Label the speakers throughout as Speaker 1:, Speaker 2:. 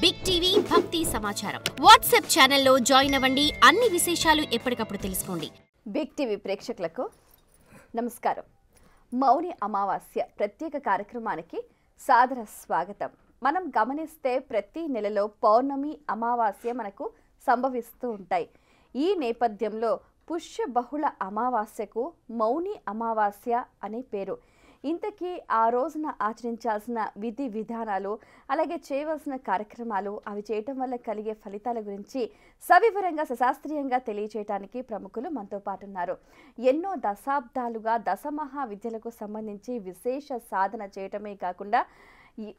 Speaker 1: Big TV భక్తి సమాచారం WhatsApp ఛానల్లో జాయిన్ అవ్వండి. అన్ని విశేషాలు ఎప్పటికప్పుడు తెలుసుకోండి.
Speaker 2: బిగ్ టీవీ ప్రేక్షకులకు నమస్కారం. మౌని అమావాస్య ప్రత్యేక కార్యక్రమానికి సాదర స్వాగతం. మనం గమనిస్తే ప్రతి నెలలో పౌర్ణమి అమావాస్య మనకు సంభవిస్తూ ఉంటాయి. ఈ నేపథ్యంలో పుష్య బహుళ అమావాస్యకు మౌని అమావాస్య అనే పేరు. ఇంతకీ ఆ రోజున ఆచరించాల్సిన విధి విధానాలు, అలాగే చేయవలసిన కార్యక్రమాలు, అవి చేయటం వల్ల కలిగే ఫలితాల గురించి సవివరంగా సశాస్త్రీయంగా తెలియచేయడానికి ప్రముఖులు మనతో పాటు ఉన్నారు. ఎన్నో దశాబ్దాలుగా దశమహా విద్యలకు సంబంధించి విశేష సాధన చేయటమే కాకుండా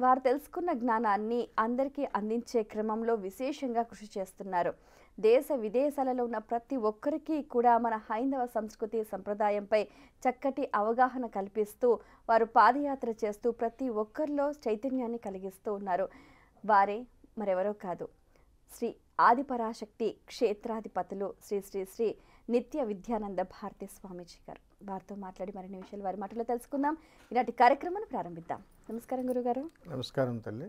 Speaker 2: వారు తెలుసుకున్న జ్ఞానాన్ని అందరికీ అందించే క్రమంలో విశేషంగా కృషి చేస్తున్నారు. దేశ విదేశాలలో ఉన్న ప్రతి ఒక్కరికి కూడా మన హైందవ సంస్కృతి సంప్రదాయంపై చక్కటి అవగాహన కల్పిస్తూ వారు పాదయాత్ర చేస్తూ ప్రతి ఒక్కరిలో చైతన్యాన్ని కలిగిస్తూ ఉన్నారు. వారే మరెవరో కాదు, శ్రీ ఆదిపరాశక్తి క్షేత్రాధిపతులు శ్రీ శ్రీ శ్రీ నిత్య విద్యానంద భారతి స్వామీజీ గారు. వారితో మాట్లాడి మరిన్ని విషయాలు వారి మాటలో తెలుసుకుందాం. ఈనాటి కార్యక్రమాన్ని ప్రారంభిద్దాం. నమస్కారం గురుగారు.
Speaker 3: నమస్కారం తల్లి.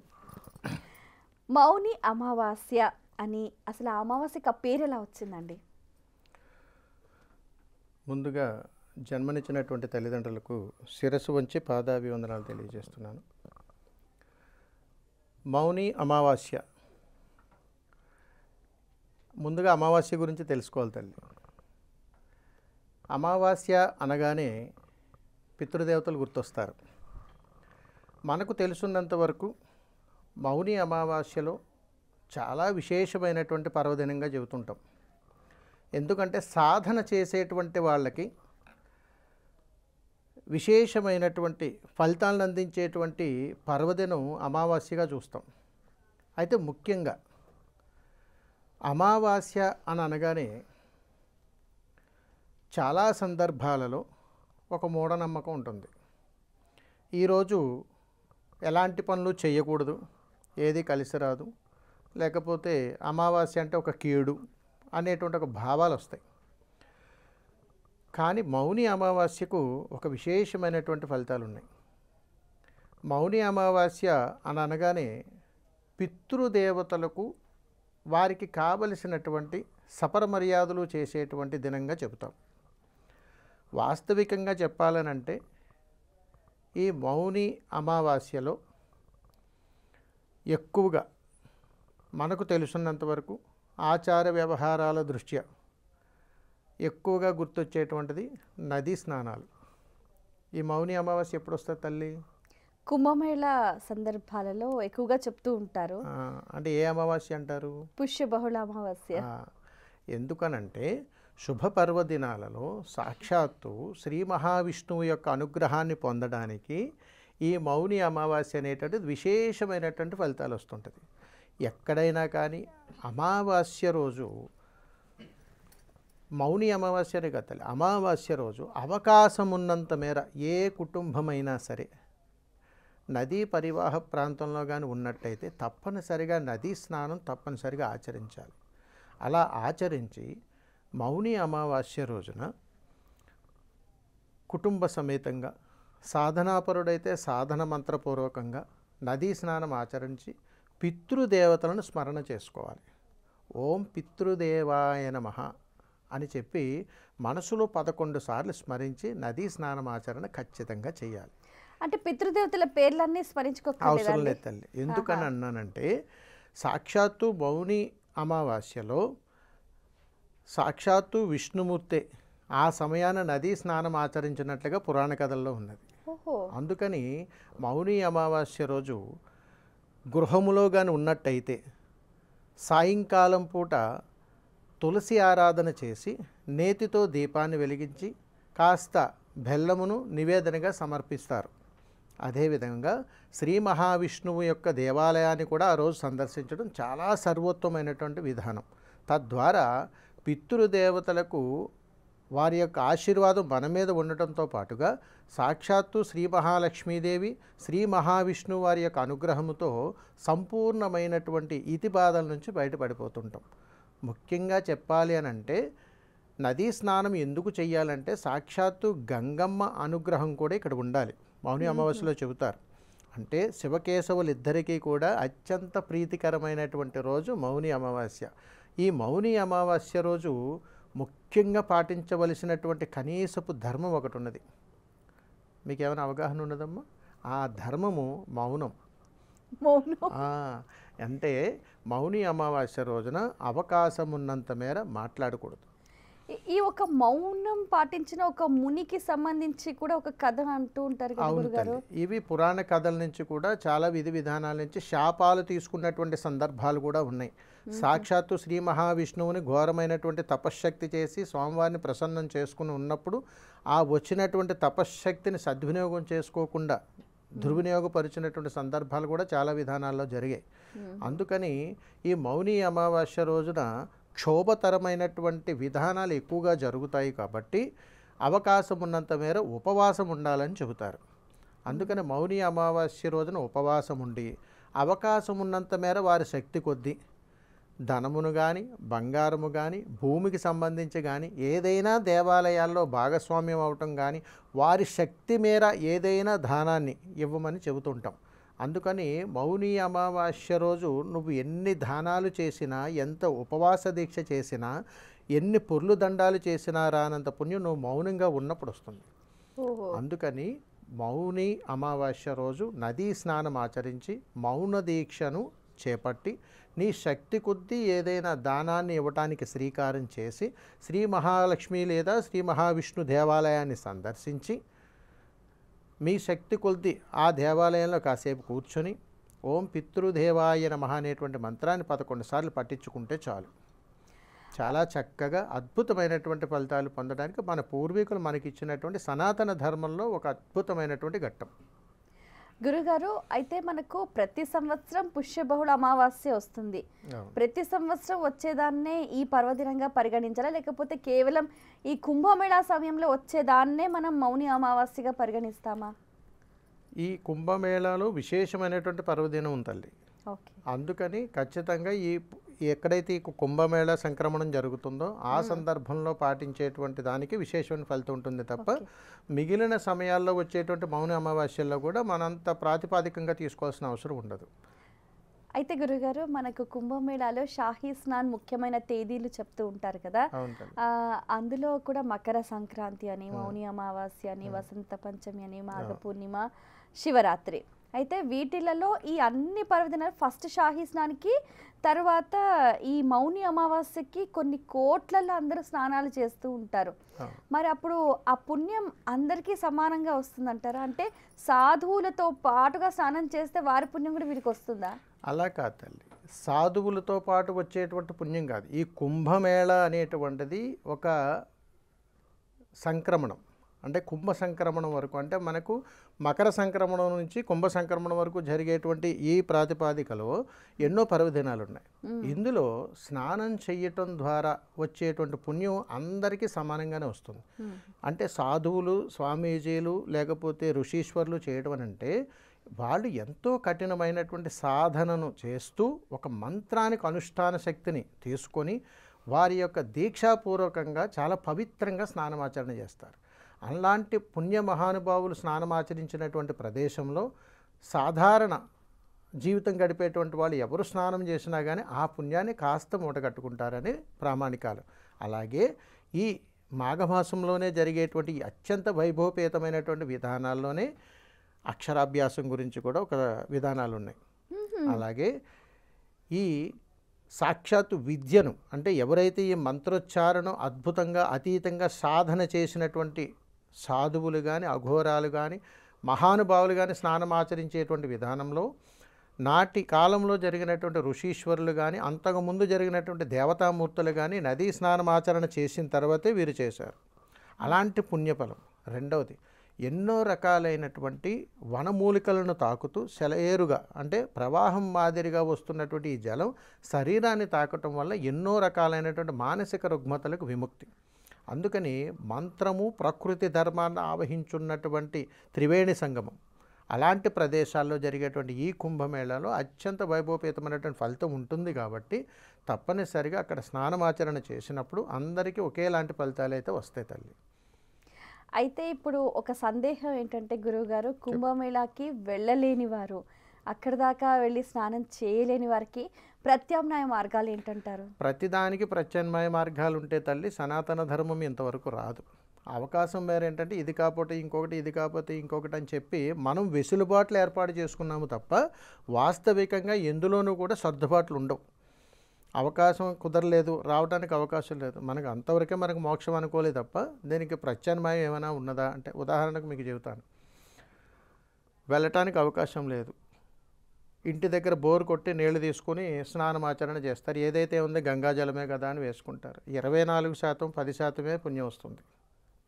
Speaker 2: మౌని అమావాస్య అని అసలు ఆ అమావాస్యకి ఆ పేరు ఎలా వచ్చిందండి?
Speaker 3: ముందుగా జన్మనిచ్చినటువంటి తల్లిదండ్రులకు శిరస్సు వంచి పాదాభివందనాలు తెలియజేస్తున్నాను. మౌని అమావాస్య, ముందుగా అమావాస్య గురించి తెలుసుకోవాలి తల్లి. అమావాస్య అనగానే పితృదేవతలు గుర్తొస్తారు. మనకు తెలుసున్నంత వరకు మౌని అమావాస్యలో చాలా విశేషమైనటువంటి పర్వదినంగా చెబుతుంటాం. ఎందుకంటే సాధన చేసేటువంటి వాళ్ళకి విశేషమైనటువంటి ఫలితాలను అందించేటువంటి పర్వదినం అమావాస్యగా చూస్తాం. అయితే ముఖ్యంగా అమావాస్య అని అనగానే చాలా సందర్భాలలో ఒక మూఢనమ్మకం ఉంటుంది. ఈరోజు ఎలాంటి పనులు చేయకూడదు, ఏది కలిసి రాదు, లేకపోతే అమావాస్య అంటే ఒక కీడు అనేటువంటి ఒక భావాలు వస్తాయి. కానీ మౌని అమావాస్యకు ఒక విశేషమైనటువంటి ఫలితాలు ఉన్నాయి. మౌని అమావాస్య అని అనగానే పితృదేవతలకు వారికి కావలసినటువంటి సపర మర్యాదలు చేసేటువంటి దినంగా చెబుతాం. వాస్తవికంగా చెప్పాలనంటే ఈ మౌని అమావాస్యలో ఎక్కువగా మనకు తెలుసున్నంతవరకు ఆచార వ్యవహారాల దృష్ట్యా ఎక్కువగా గుర్తొచ్చేటువంటిది నదీ స్నానాలు. ఈ మౌని అమావాస్య ఎప్పుడు వస్తుంది తల్లి?
Speaker 2: కుంభమేళ సందర్భాలలో ఎక్కువగా చెప్తూ ఉంటారు.
Speaker 3: అంటే ఏ అమావాస్య అంటారు?
Speaker 2: పుష్య బహుళ అమావాస్య.
Speaker 3: ఎందుకనంటే శుభ పర్వదినాలలో సాక్షాత్తు శ్రీ మహావిష్ణువు యొక్క అనుగ్రహాన్ని పొందడానికి ఈ మౌని అమావాస్య అనేటువంటిది విశేషమైనటువంటి ఫలితాలు వస్తుంటుంది. ఎక్కడైనా కానీ అమావాస్య రోజు, మౌని అమావాస్యనే కదా, అమావాస్య రోజు అవకాశం ఉన్నంత మేర ఏ కుటుంబమైనా సరే నదీ పరివాహ ప్రాంతంలో కానీ ఉన్నట్టయితే తప్పనిసరిగా నదీ స్నానం తప్పనిసరిగా ఆచరించాలి. అలా ఆచరించి మౌని అమావాస్య రోజున కుటుంబ సమేతంగా, సాధనాపరుడైతే సాధన మంత్రపూర్వకంగా నదీ స్నానం ఆచరించి పితృదేవతలను స్మరణ చేసుకోవాలి. ఓం పితృదేవాయ నమః అని చెప్పి మనసులో 11 సార్లు స్మరించి నదీ స్నానం ఆచరణ ఖచ్చితంగా చేయాలి.
Speaker 2: అంటే పితృదేవతల పేర్లన్నీ స్మరించుకోవాలి
Speaker 3: అవసరం లేదు తల్లి. ఎందుకని అన్నానంటే సాక్షాత్తు మౌని అమావాస్యలో సాక్షాత్తు విష్ణుమూర్తే ఆ సమయాన నదీ స్నానం ఆచరించినట్లుగా పురాణ కథల్లో ఉన్నది. అందుకని మౌని అమావాస్య రోజు గృహములో కానీ ఉన్నట్టయితే సాయంకాలం పూట తులసి ఆరాధన చేసి నేతితో దీపాన్ని వెలిగించి కాస్త బెల్లమును నివేదనగా సమర్పిస్తారు. అదేవిధంగా శ్రీ మహావిష్ణువు యొక్క దేవాలయాన్ని కూడా ఆ రోజు సందర్శించడం చాలా సర్వోత్తమైనటువంటి విధానం. తద్వారా పితృదేవతలకు వారి యొక్క ఆశీర్వాదం మన మీద ఉండటంతో పాటుగా సాక్షాత్తు శ్రీ మహాలక్ష్మీదేవి, శ్రీ మహావిష్ణువు వారి యొక్క అనుగ్రహంతో సంపూర్ణమైనటువంటి ఇతి బాధల నుంచి బయటపడిపోతుంటాం. ముఖ్యంగా చెప్పాలి అని అంటే నదీ స్నానం ఎందుకు చెయ్యాలంటే సాక్షాత్తు గంగమ్మ అనుగ్రహం కూడా ఇక్కడ ఉండాలి. మౌని అమావాస్యలో చెబుతారు. అంటే శివకేశవులిద్దరికీ కూడా అత్యంత ప్రీతికరమైనటువంటి రోజు మౌని అమావాస్య. ఈ మౌని అమావాస్య రోజు ముఖ్యంగా పాటించవలసినటువంటి కనీసపు ధర్మం ఒకటి ఉన్నది. మీకు ఏమైనా అవగాహన ఉన్నదమ్మా? ఆ ధర్మము మౌనం. అంటే మౌని అమావాస్య రోజున అవకాశం ఉన్నంత మేర మాట్లాడకూడదు.
Speaker 2: ఈ ఒక మౌనం పాటించిన ఒక మునికి సంబంధించి కూడా ఒక కథ అంటూ ఉంటారు కదా గురుగారు.
Speaker 3: ఇవి పురాణ కథల నుంచి కూడా చాలా విధి విధానాల నుంచి శాపాలు తీసుకున్నటువంటి సందర్భాలు కూడా ఉన్నాయి. సాక్షాత్తు శ్రీ మహావిష్ణువుని ఘోరమైనటువంటి తపశ్శక్తి చేసి స్వామివారిని ప్రసన్నం చేసుకుని ఉన్నప్పుడు ఆ వచ్చినటువంటి తపశ్శక్తిని సద్వినియోగం చేసుకోకుండా దుర్వినియోగపరిచినటువంటి సందర్భాలు కూడా చాలా విధానాల్లో జరిగాయి. అందుకని ఈ మౌని అమావాస్య రోజున క్షోభతరమైనటువంటి విధానాలు ఎక్కువగా జరుగుతాయి కాబట్టి అవకాశం ఉన్నంత మేర ఉపవాసం ఉండాలని చెబుతారు. అందుకని మౌని అమావాస్య రోజున ఉపవాసం ఉండి అవకాశం ఉన్నంత మేర వారి శక్తి కొద్దీ ధనమును కానీ బంగారము కానీ భూమికి సంబంధించి కానీ ఏదైనా దేవాలయాల్లో భాగస్వామ్యం అవటం కానీ వారి శక్తి మేర ఏదైనా దానాన్ని ఇవ్వమని చెబుతుంటాం. అందుకని మౌని అమావాస్య రోజు నువ్వు ఎన్ని దానాలు చేసినా, ఎంత ఉపవాస దీక్ష చేసినా, ఎన్ని పొర్లు దండాలు చేసినా రానంత పుణ్యం నువ్వు మౌనంగా ఉన్నప్పుడు వస్తుంది. అందుకని మౌని అమావాస్య రోజు నదీ స్నానం ఆచరించి మౌన దీక్షను చేపట్టి నీ శక్తి కొద్దీ ఏదైనా దానాన్ని ఇవ్వటానికి శ్రీకారం చేసి శ్రీ మహాలక్ష్మి లేదా శ్రీ మహావిష్ణు దేవాలయాన్ని సందర్శించి మీ శక్తి కొద్ది ఆ దేవాలయంలో కాసేపు కూర్చొని ఓం పితృదేవాయ నమః అనేటువంటి మంత్రాన్ని 11 సార్లు పట్టించుకుంటే చాలు. చాలా చక్కగా అద్భుతమైనటువంటి ఫలితాలు పొందడానికి మన పూర్వీకులు మనకిచ్చినటువంటి సనాతన ధర్మంలో ఒక అద్భుతమైనటువంటి ఘట్టం.
Speaker 2: గురుగారు, అయితే మనకు ప్రతి సంవత్సరం పుష్యబహుళ అమావాస్య వస్తుంది. ప్రతి సంవత్సరం వచ్చేదాన్నే ఈ పర్వదినంగా పరిగణించాలా, లేకపోతే కేవలం ఈ కుంభమేళా సమయంలో వచ్చేదాన్నే మనం మౌని అమావాస్యగా పరిగణిస్తామా?
Speaker 3: ఈ కుంభమేళాలో విశేషమైనటువంటి పర్వదినం ఉంది తల్లి. అందుకని ఖచ్చితంగా ఎక్కడైతే ఈ కుంభమేళా సంక్రమణం జరుగుతుందో ఆ సందర్భంలో పాటించేటువంటి దానికి విశేషమైన ఫలితం ఉంటుంది తప్ప మిగిలిన సమయాల్లో వచ్చేటువంటి మౌని అమావాస్యల్లో కూడా మనంత ప్రాతిపాదికంగా తీసుకోవాల్సిన అవసరం ఉండదు.
Speaker 2: అయితే గురుగారు, మనకు కుంభమేళాలో షాహీ స్నాన్ ముఖ్యమైన తేదీలు చెప్తూ ఉంటారు కదా, అందులో కూడా మకర సంక్రాంతి అని, మౌని అమావాస్య అని, వసంత పంచమి అని, మాఘ పూర్ణిమ, శివరాత్రి. అయితే వీటిలలో ఈ అన్ని పర్వదినాలు ఫస్ట్ షాహీ స్నాన్కి, తర్వాత ఈ మౌని అమావాస్యకి కొన్ని కోట్లలో అందరూ స్నానాలు చేస్తూ ఉంటారు. మరి అప్పుడు ఆ పుణ్యం అందరికీ సమానంగా వస్తుందంటారా? అంటే సాధువులతో పాటుగా స్నానం చేస్తే వారి పుణ్యం కూడా వీరికి వస్తుందా?
Speaker 3: అలా కాదు తల్లి, సాధువులతో పాటు వచ్చేటువంటి పుణ్యం కాదు. ఈ కుంభమేళ అనేటువంటిది ఒక సంక్రమణం. అంటే కుంభ సంక్రమణం వరకు, అంటే మనకు మకర సంక్రమణం నుంచి కుంభ సంక్రమణం వరకు జరిగేటువంటి ఈ ప్రాతిపాదికలో ఎన్నో పర్వదినాలు ఉన్నాయి. ఇందులో స్నానం చెయ్యటం ద్వారా వచ్చేటువంటి పుణ్యం అందరికీ సమానంగానే వస్తుంది. అంటే సాధువులు, స్వామీజీలు, లేకపోతే ఋషీశ్వరులు చేయడం అంటే వాళ్ళు ఎంతో కఠినమైనటువంటి సాధనను చేస్తూ ఒక మంత్రానికి అనుష్ఠాన శక్తిని తీసుకొని వారి యొక్క దీక్షాపూర్వకంగా చాలా పవిత్రంగా స్నానమాచరణ చేస్తారు. అలాంటి పుణ్య మహానుభావులు స్నానమాచరించినటువంటి ప్రదేశంలో సాధారణ జీవితం గడిపేటువంటి వాళ్ళు ఎవరు స్నానం చేసినా కానీ ఆ పుణ్యాన్ని కాస్త మూటగట్టుకుంటారని ప్రామాణికాలు. అలాగే ఈ మాఘమాసంలోనే జరిగేటువంటి అత్యంత వైభవపేతమైనటువంటి విధానాల్లోనే అక్షరాభ్యాసం గురించి కూడా ఒక విధానాలు ఉన్నాయి. అలాగే ఈ సాక్షాత్తు విద్యను, అంటే ఎవరైతే ఈ మంత్రోచ్చారణ అద్భుతంగా అతీతంగా సాధన చేసినటువంటి సాధువులు కానీ, అఘోరాలు కానీ, మహానుభావులు కానీ స్నానం ఆచరించేటువంటి విధానంలో నాటి కాలంలో జరిగినటువంటి ఋషీశ్వరులు కానీ, అంతకుముందు జరిగినటువంటి దేవతామూర్తులు కానీ నదీ స్నానం ఆచరణ చేసిన తర్వాతే వీరు చేశారు. అలాంటి పుణ్యఫలం. రెండవది, ఎన్నో రకాలైనటువంటి వనమూలికలను తాకుతూ సెలయేరుగా, అంటే ప్రవాహం మాదిరిగా వస్తున్నటువంటి ఈ జలం శరీరాన్ని తాకటం వల్ల ఎన్నో రకాలైనటువంటి మానసిక రుగ్మతలకు విముక్తి. అందుకని మంత్రము, ప్రకృతి ధర్మాన్ని ఆవహించున్నటువంటి త్రివేణి సంగమం అలాంటి ప్రదేశాల్లో జరిగేటువంటి ఈ కుంభమేళాలో అత్యంత వైభవపేతమైనటువంటి ఫలితం ఉంటుంది. కాబట్టి తప్పనిసరిగా అక్కడ స్నానమాచరణ చేసినప్పుడు అందరికీ ఒకేలాంటి ఫలితాలు అయితే వస్తాయి తల్లి.
Speaker 2: అయితే ఇప్పుడు ఒక సందేహం ఏంటంటే గురువుగారు, కుంభమేళాకి వెళ్ళలేని వారు, అక్కడి దాకా వెళ్ళి స్నానం చేయలేని వారికి ప్రత్యామ్నాయ మార్గాలు ఏంటంటారు?
Speaker 3: ప్రతిదానికి ప్రత్యామ్నాయ మార్గాలు ఉంటే తల్లి సనాతన ధర్మం ఇంతవరకు రాదు. అవకాశం వేరేంటంటే ఇది కాకపోతే ఇంకొకటి, ఇది కాకపోతే ఇంకొకటి అని చెప్పి మనం వెసులుబాట్లు ఏర్పాటు చేసుకున్నాము తప్ప వాస్తవికంగా ఎందులోనూ కూడా సర్దుబాట్లు ఉండవు. అవకాశం కుదరలేదు, రావడానికి అవకాశం లేదు, మనకు అంతవరకే మనకు మోక్షం అనుకోలే తప్ప దీనికి ప్రత్యామ్నాయం ఏమైనా ఉన్నదా అంటే, ఉదాహరణకు మీకు చెబుతాను. వెళ్ళటానికి అవకాశం లేదు, ఇంటి దగ్గర బోరు కొట్టి నీళ్లు తీసుకుని స్నానమాచరణ చేస్తారు. ఏదైతే ఉందో గంగాజలమే కదా అని వేసుకుంటారు. 24% 10% పుణ్యం వస్తుంది.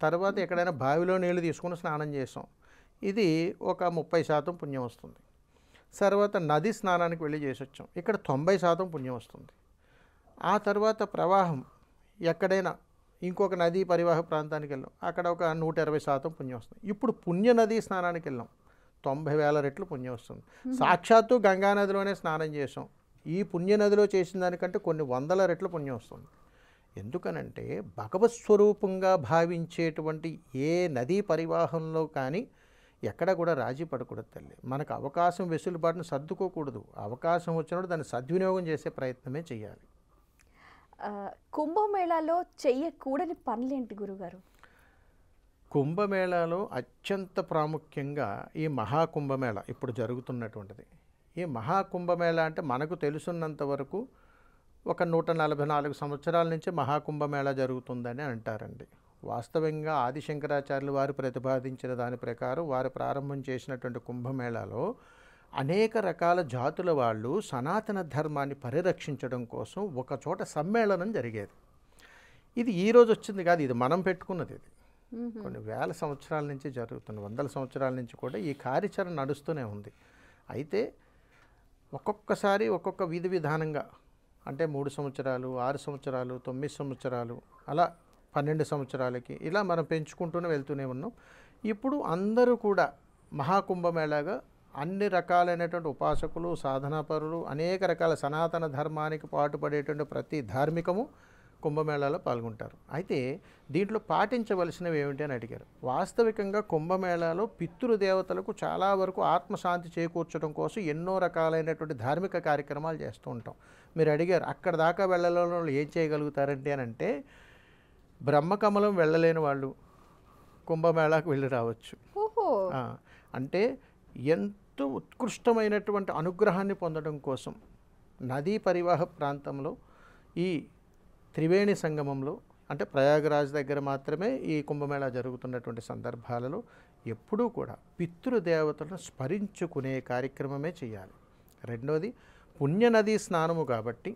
Speaker 3: తర్వాత ఎక్కడైనా బావిలో నీళ్లు తీసుకుని స్నానం చేసాం, ఇది ఒక 30% పుణ్యం వస్తుంది. తర్వాత నది స్నానానికి వెళ్ళి చేసి వచ్చాం, ఇక్కడ 90% పుణ్యం వస్తుంది. ఆ తర్వాత ప్రవాహం ఎక్కడైనా ఇంకొక నదీ పరివాహ ప్రాంతానికి వెళ్ళాం, అక్కడ ఒక 120% పుణ్యం వస్తుంది. ఇప్పుడు పుణ్య నదీ స్నానానికి వెళ్ళాం, 90,000 రెట్లు పుణ్యం వస్తుంది. సాక్షాత్తు గంగానదిలోనే స్నానం చేసాం, ఈ పుణ్యనదిలో చేసిన దానికంటే కొన్ని 100 రెట్లు పుణ్యం వస్తుంది. ఎందుకనంటే భగవత్ స్వరూపంగా భావించేటువంటి ఏ నదీ పరివాహంలో కానీ ఎక్కడ కూడా రాజీ పడకూడదు తల్లి. మనకు అవకాశం వెసులుబాటును సర్దుకోకూడదు. అవకాశం వచ్చినప్పుడు దాన్ని సద్వినియోగం చేసే ప్రయత్నమే చేయాలి.
Speaker 2: కుంభమేళాలో చెయ్యకూడని పనులేంటి గురుగారు?
Speaker 3: కుంభమేళాలో అత్యంత ప్రాముఖ్యంగా ఈ మహాకుంభమేళ ఇప్పుడు జరుగుతున్నటువంటిది. ఈ మహాకుంభమేళ అంటే మనకు తెలుసున్నంత వరకు ఒక 144 సంవత్సరాల నుంచి మహాకుంభమేళ జరుగుతుందని అంటారండి. వాస్తవంగా ఆదిశంకరాచార్యులు వారు ప్రతిపాదించిన దాని ప్రకారం వారు ప్రారంభం చేసినటువంటి కుంభమేళాలో అనేక రకాల జాతుల వాళ్ళు సనాతన ధర్మాన్ని పరిరక్షించడం కోసం ఒక చోట సమ్మేళనం జరిగేది. ఇది ఈరోజు వచ్చింది కాదు, ఇది మనం పెట్టుకున్నది. ఇది కొన్ని వేల సంవత్సరాల నుంచి జరుగుతుంది, వందల సంవత్సరాల నుంచి కూడా ఈ కార్యాచరణ నడుస్తూనే ఉంది. అయితే ఒక్కొక్కసారి ఒక్కొక్క విధి విధానంగా, అంటే 3 సంవత్సరాలు, 6 సంవత్సరాలు, 9 సంవత్సరాలు, అలా 12 సంవత్సరాలకి ఇలా మనం పెంచుకుంటూనే వెళ్తూనే ఉన్నాం. ఇప్పుడు అందరూ కూడా మహాకుంభమేళాగా అన్ని రకాలైనటువంటి ఉపాసకులు, సాధనాపరులు, అనేక రకాల సనాతన ధర్మానికి పాటుపడేటువంటి ప్రతి ధార్మికము కుంభమేళాలో పాల్గొంటారు. అయితే దీంట్లో పాటించవలసినవి ఏమిటి అని అడిగారు. వాస్తవికంగా కుంభమేళాలో పితృదేవతలకు చాలా వరకు ఆత్మశాంతి చేకూర్చడం కోసం ఎన్నో రకాలైనటువంటి ధార్మిక కార్యక్రమాలు చేస్తూ ఉంటాం. మీరు అడిగారు అక్కడ దాకా వెళ్ళలేని వాళ్ళు ఏం చేయగలుగుతారంటే అని అంటే, బ్రహ్మకమలం వెళ్ళలేని వాళ్ళు కుంభమేళాకు వెళ్ళి రావచ్చు. అంటే ఎంతో ఉత్కృష్టమైనటువంటి అనుగ్రహాన్ని పొందడం కోసం నదీ పరివాహ ప్రాంతంలో ఈ త్రివేణి సంగమంలో, అంటే ప్రయాగరాజ్ దగ్గర మాత్రమే ఈ కుంభమేళా జరుగుతున్నటువంటి సందర్భాలలో ఎప్పుడూ కూడా పితృదేవతలను స్మరించుకునే కార్యక్రమమే చేయాలి. రెండోది పుణ్యనదీ స్నానము కాబట్టి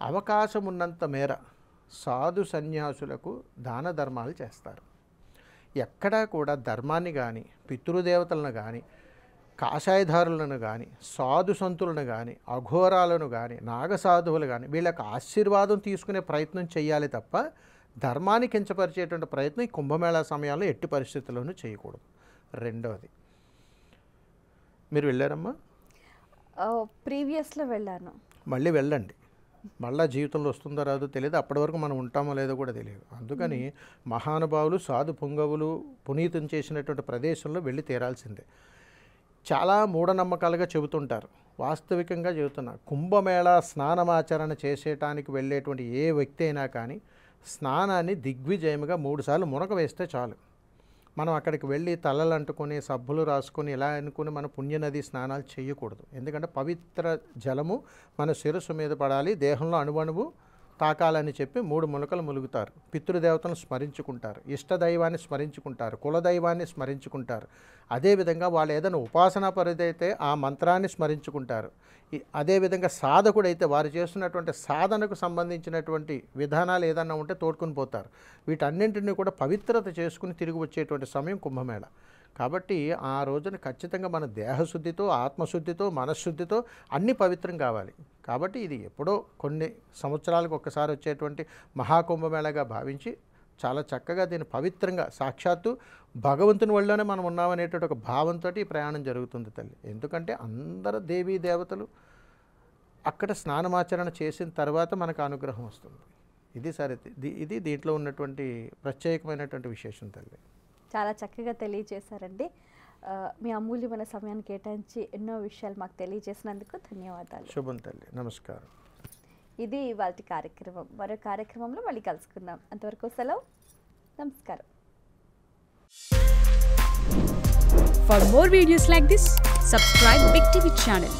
Speaker 3: అవకాశం ఉన్నంత మేర సాధు సన్యాసులకు దాన ధర్మాలు చేస్తారు. ఎక్కడా కూడా ధర్మాన్ని కానీ, పితృదేవతలను కానీ, కాషాయధారులను కానీ, సాధు సంతులను కానీ, అఘోరాలను కానీ, నాగసాధువులు కానీ వీళ్ళకి ఆశీర్వాదం తీసుకునే ప్రయత్నం చేయాలి తప్ప ధర్మాన్ని కించపరిచేటువంటి ప్రయత్నం ఈ కుంభమేళా సమయాల్లో ఎట్టి పరిస్థితుల్లోనూ చేయకూడదు. రెండవది, మీరు వెళ్ళారమ్మా?
Speaker 2: ప్రీవియస్లో వెళ్ళాను.
Speaker 3: మళ్ళీ వెళ్ళండి. మళ్ళీ జీవితంలో వస్తుందో రాదో తెలియదు, అప్పటి వరకు మనం ఉంటామో లేదో కూడా తెలియదు. అందుకని మహానుభావులు, సాధు పుంగవులు పునీతం చేసినటువంటి ప్రదేశంలో వెళ్ళి తీరాల్సిందే. చాలా మూఢనమ్మకాలుగా చెబుతుంటారు, వాస్తవికంగా చెబుతున్నా. కుంభమేళా స్నానమాచరణ చేసేటానికి వెళ్ళేటువంటి ఏ వ్యక్తి అయినా కానీ స్నానాన్ని దిగ్విజయముగా 3 సార్లు మునక వేస్తే చాలు. మనం అక్కడికి వెళ్ళి తలలు అంటుకొని, సబ్బులు రాసుకొని ఇలా అనుకుని మన పుణ్యనది స్నానాలు చేయకూడదు. ఎందుకంటే పవిత్ర జలము మన శిరస్సు మీద పడాలి, దేహంలో అణువణువు తాకాలని చెప్పి 3 మునకలు ములుగుతారు. పితృదేవతలను స్మరించుకుంటారు, ఇష్టదైవాన్ని స్మరించుకుంటారు, కులదైవాన్ని స్మరించుకుంటారు. అదేవిధంగా వాళ్ళు ఏదైనా ఉపాసనా పరిదైతే ఆ మంత్రాన్ని స్మరించుకుంటారు. అదేవిధంగా సాధకుడైతే వారు చేస్తున్నటువంటి సాధనకు సంబంధించినటువంటి విధానాలు ఏదన్నా ఉంటే తోడుకుని పోతారు. వీటన్నింటినీ కూడా పవిత్రత చేసుకుని తిరిగి వచ్చేటువంటి సమయం కుంభమేళ. కాబట్టి ఆ రోజున ఖచ్చితంగా మన దేహశుద్ధితో, ఆత్మశుద్ధితో, మనశ్శుద్ధితో అన్నీ పవిత్రం కావాలి. కాబట్టి ఇది ఎప్పుడో కొన్ని సంవత్సరాలకు ఒక్కసారి వచ్చేటువంటి మహాకుంభమేళగా భావించి చాలా చక్కగా దీన్ని పవిత్రంగా సాక్షాత్తు భగవంతుని వల్లనే మనం ఉన్నామనేటువంటి ఒక భావంతో ఈ ప్రయాణం జరుగుతుంది తల్లి. ఎందుకంటే అందరు దేవీ దేవతలు అక్కడ స్నానమాచరణ చేసిన తర్వాత మనకు అనుగ్రహం వస్తుంది. ఇది సరే, ఇది దీంట్లో ఉన్నటువంటి ప్రత్యేకమైనటువంటి విశేషం తల్లి.
Speaker 2: చాలా చక్కగా తెలియజేశారండి. మీ అమూల్యమైన సమయాన్ని కేటాయించి ఎన్నో విషయాలు మాకు తెలియజేసినందుకు ధన్యవాదాలు.
Speaker 3: శుభం తల్లి, నమస్కారం.
Speaker 2: ఇది వాటి కార్యక్రమం. మరో కార్యక్రమంలో మళ్ళీ కలుసుకుందాం. అంతవరకు సెలవు. నమస్కారం.
Speaker 4: For more videos like this, subscribe Big TV channel.